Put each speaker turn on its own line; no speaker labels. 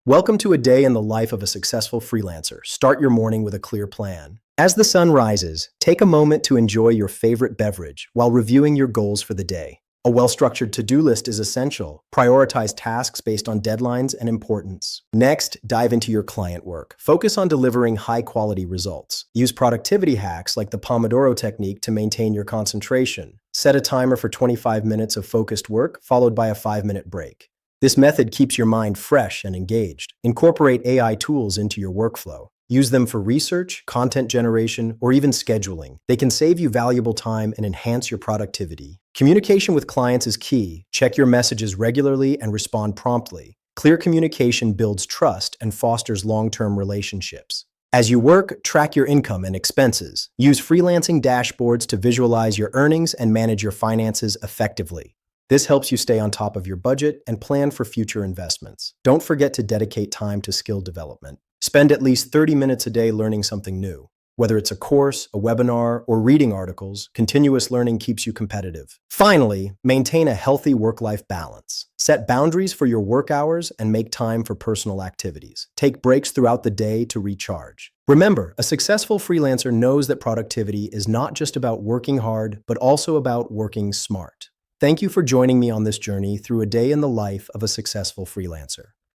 Welcome to a day in the life of a successful freelancer. Start your morning with a clear plan. As the sun rises, take a moment to enjoy your favorite beverage while reviewing your goals for the day. A well-structured to-do list is essential. Prioritize tasks based on deadlines and importance. Next, dive into your client work. Focus on delivering high-quality results. Use productivity hacks like the Pomodoro technique to maintain your concentration. Set a timer for 25 minutes of focused work, followed by a 5-minute break. This method keeps your mind fresh and engaged. Incorporate AI tools into your workflow. Use them for research, content generation, or even scheduling. They can save you valuable time and enhance your productivity. Communication with clients is key. Check your messages regularly and respond promptly. Clear communication builds trust and fosters long-term relationships. As you work, track your income and expenses. Use freelancing dashboards to visualize your earnings and manage your finances effectively. This helps you stay on top of your budget and plan for future investments. Don't forget to dedicate time to skill development. Spend at least 30 minutes a day learning something new. Whether it's a course, a webinar, or reading articles, continuous learning keeps you competitive. Finally, maintain a healthy work-life balance. Set boundaries for your work hours and make time for personal activities. Take breaks throughout the day to recharge. Remember, a successful freelancer knows that productivity is not just about working hard, but also about working smart. Thank you for joining me on this journey through a day in the life of a successful freelancer.